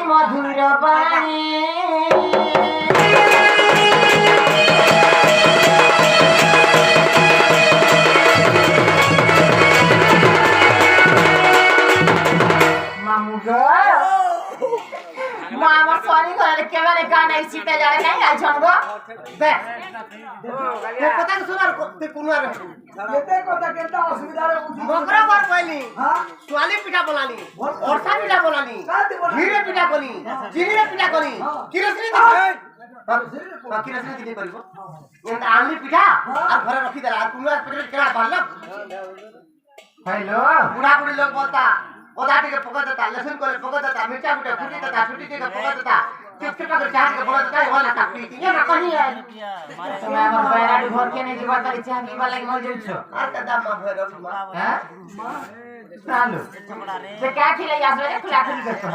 মধুর বাণী মামু গো মা আমার সরি করে কেমনে গান এই সিটে যারে নাই আইছন গো দেখ কথা শোনার করতে কোন আর এতে কথা কেনটা অসুবিধা রে বকরা কর কইলি হ্যাঁ সোয়ালি পিঠা বলানি অরসা পিঠা বলানি ঘিরে পিঠা কলি চিনিরে পিঠা কলি কিরসনি কিরসনি দিতে পারিব এন্ড আলু পিঠা আর ঘরে রাখি দেলা আর তুমি পেটে কেনা বাড়লা হ্যালো বুড়া বুড়ি লোক বলতা ওদা টিকে পকা দেতা লসুন করে পকা দেতা মির্চা গুটে ফুটি দেতা ফুটি টিকে পকা দেতা चिपचिपा कर चाट के बोला देता वाला टापी ये ना कहीं है मैं हमर बैराडी घर के नहीं जीवा करी चाह की वाला मर जाउ छो आ कदा मा भैरव मा हैं चालू से क्या खिले आसवे खुला खुली करतो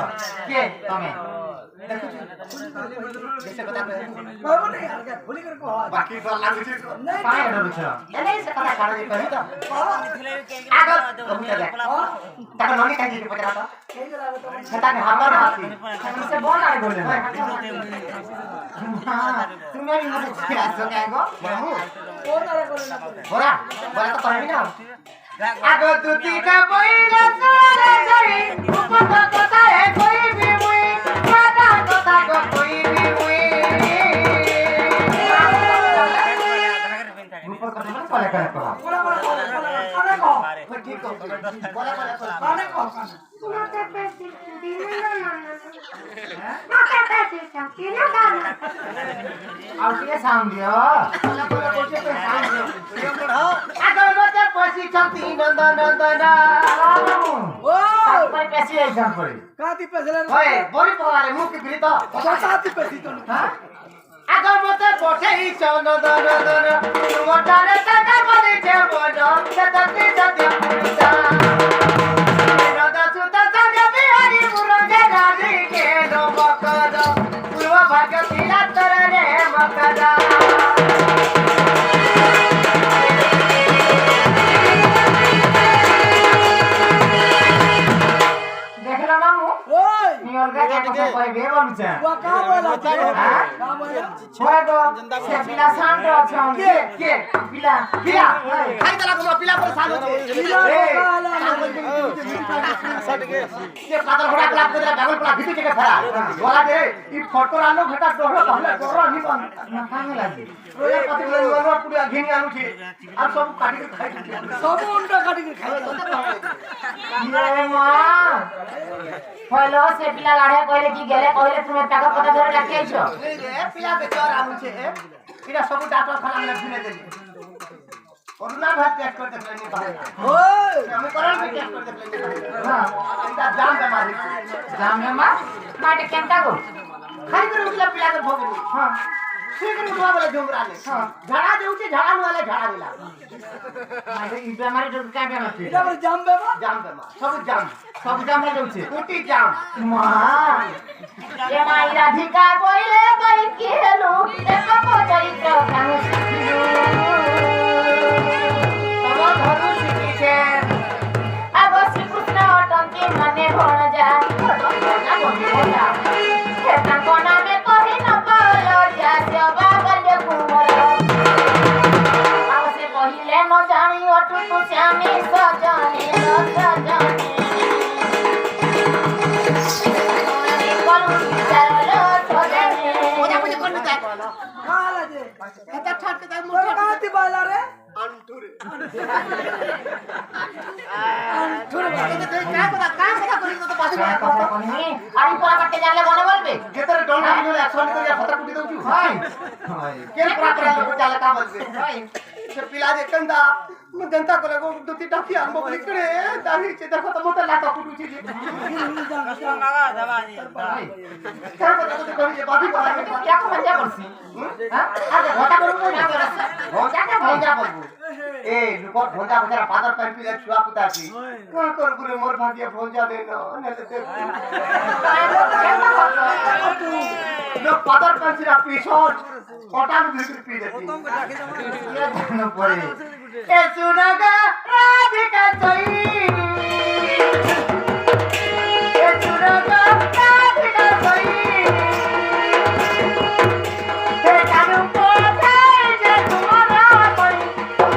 के तमे देखो जैसे बता बाबू नहीं यार क्या भूली कर को बाकी तो लागु छी पाए डर छ एने से कथा काढ दे कहि तो आगो ताका ननी काई के पकड़ा तो छता के हमर हाथी से बोल आए बोले তুমি আমি মনে ছিলা তো কাগো মামু বড়া বড়া তো পারবি না আগো দুটি কা বইলা চলে যাই উপত কথা হে কইবি মুই কথা কথা গো কইবি মুই উপত কথা মানে কলে করে কো বড়া বড়া কলে কো ঠিক কো বড়া বড়া কলে কো তোমাতে পেছি দিনে না মাতে পেছি দিনে না আর কি সাউন্ড দিও বলা বলা করছে তো সাউন্ড দিও আগো মতে পেছি চন্তি নন্দন নন্দন ও তারপরে পেছি এক্সাম করে কাতি পেছলেন ওই বড়ি পাওয়ারে মুখ বিলি তো কাতি পেছি তো হ্যাঁ আগো মতে পছেই নন্দন নন্দন মোটারে টাকা বলি যে বড় সততি সত্য পুরুষা फोटो आलो घटा डोरो पहले डोरो नहीं बन काहे लागी रोया पति लोग पूरा घिनी आलू थी अब सब काटी के खाई सब उंडा काटी के खाई ये मां हेलो से पिला लाड़े कहले की गेले कहले तुमे टाका पता धरे राखै छ नहीं रे पिला बेचार आलू छे इरा सब डाटा खाना में सुने देली कोरोना भात टेस्ट करते प्लेनी बाहर ओए हम करल भी टेस्ट करते प्लेनी हां इटा जाम बेमार माटे केंटा गो खाई कर उठला पिला के भोग हां ठीक रे उठवा वाला झुमरा ले हां झाड़ा देउचे झाड़ा वाला झाड़ा दिला माटे ई बेमारी जो का बेमार छे इटा जाम बेमार सब जाम हो जाउचे कुटी जाम मां ये माई राधिका बोले बई केलो एक पचई तो कानु तमो धरु सिकी छे आगो श्री कृष्ण टंकी मने भण जा कोना में कहि न पालो जा सेवा बले कुमर आवसे कहिले न जानी अटु तू श्यामी सजनी सजनी करू चलो सजनी ओजा मुझे कोन जा काला जे एता ठट के मुठ আর পড়া কাটতে জানলে মনে বলবে কেতরে ডন্ডা দিলে 100 করে ফটা কুটি দউছু ভাই কে পড়া পড়া লোক চালা কা বলবে ভাই সে পিলা দে कंदा मैं जनता को लगो दुती टाकी आंबो लिखड़े दाही से देखो तो मत लाता कुटुची जी भाई क्या बता तो कभी बाबी को आगे क्या को मजा करसी हां आगे घोटा करू ना करस घोटा के भोजा बोलबो ए लुको भोजा बेचारा फादर पैन पिला छुआ पुताची का कर गुरे मोर भाग्य भोजा दे न देख लो फादर पैन सिरा पीछोर ओटा में भिड़ पी देती ये जानो पड़े ए सुनगा राधिका सोई ए सुनगा राधिका सोई हे जानू को जे तुम्हारा कोई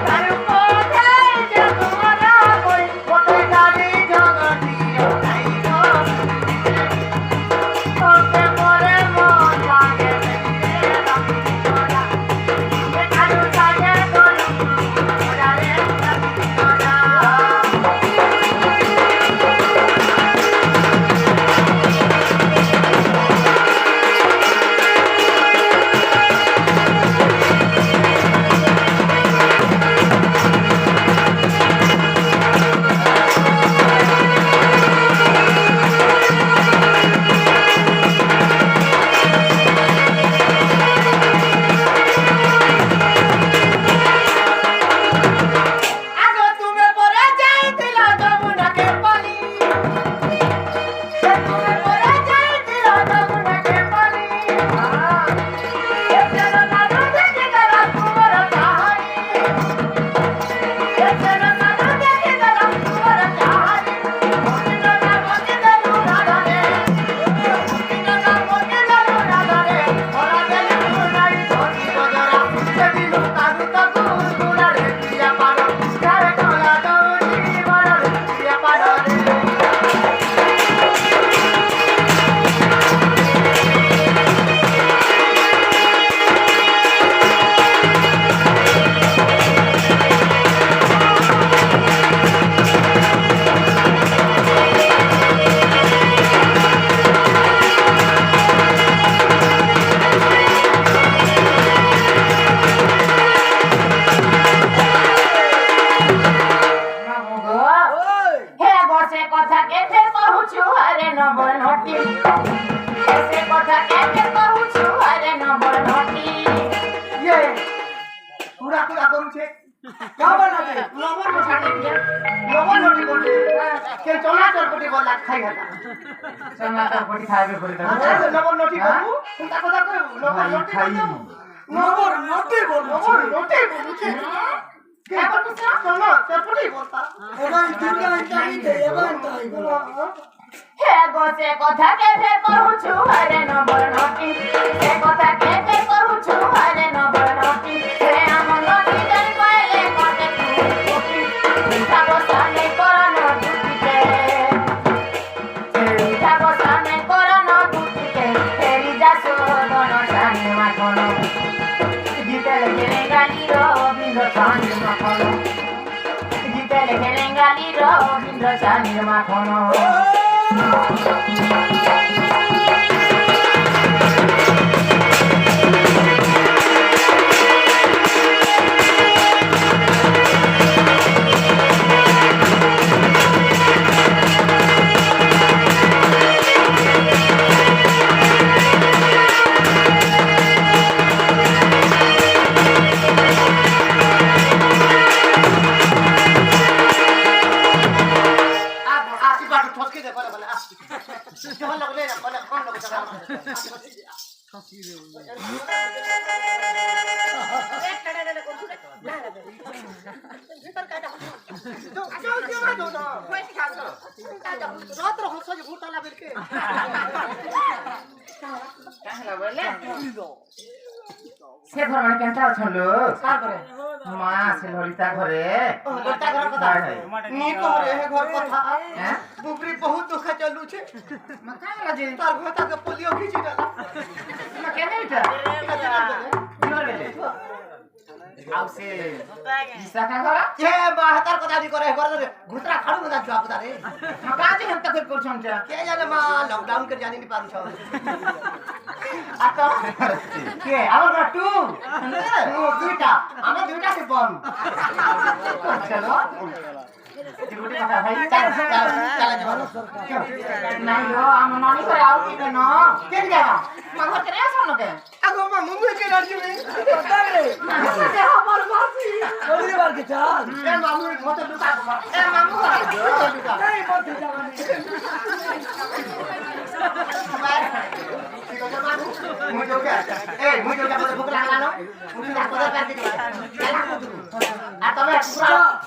जानू को जे तुम्हारा कोई कोई गाली जगती नहीं गो ओके मोरे मन लागे से घर में केनता अछन लो का करे मां से ललिता घरे ललिता घर कथा नी करे हे घर कथा हैं बुबरी बहुत दुख चलू छे मका लजे तार घोटा के पोलियो खींची डाला ना केने इटा जोर गेले ଆଉ ସେ ଇସା କା ଘର ଏ ବାହାତାର କଥା ବି করে করে ঘুতরা খাড়ু কথা জবাব দারে কাজে হেন্তা করে করছন যা কে জানে মা লকডাউন করে জানি নি পারছ আতো কে আমার গাটু ও দুইটা আমার দুইটা সে বল চলো জিগুটি কথা ভাই চালা যাবো নাই গো আম ননি করে আউ কি কেন কে যাবা মা ঘর করে আসো নকে আগো মা মুম্বাই কে রাজি নে রে আমার বাসি জলদি বার কে চাল এ মামু মতে লুকা গো এ মামু লুকা এই মতে যাবা নি মুই তো কে এই মুই তো যাবো ভুক লাগলা ন মুই তো যাবো পার কে যাবা আর তবে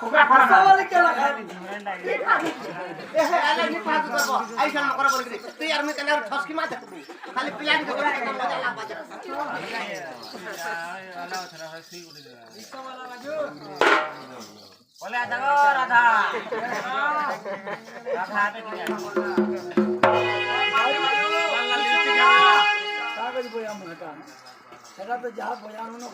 কুকুরা ফার্ম সবাই কে লাগাবি এ আলে নি পাঁচ করব আইসা না করা বলি তুই আর আমি কেন ঠসকি মারতে খালি পিলা দিতে করে মজা লাগবা বলে দেখো রাধা রাধা আবে কি কাগজ বইয়া মটা সেটা তো যা বয়ানো না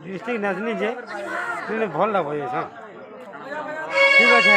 डिस्ट्रिक्ट नाचनी जे भल लग ठीक अच्छे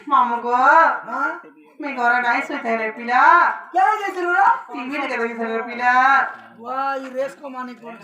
मामू को मैं घर नहीं सोते रे पिला क्या है जरूर टीवी देखे तो पिला वाह ये रेस को माने कौन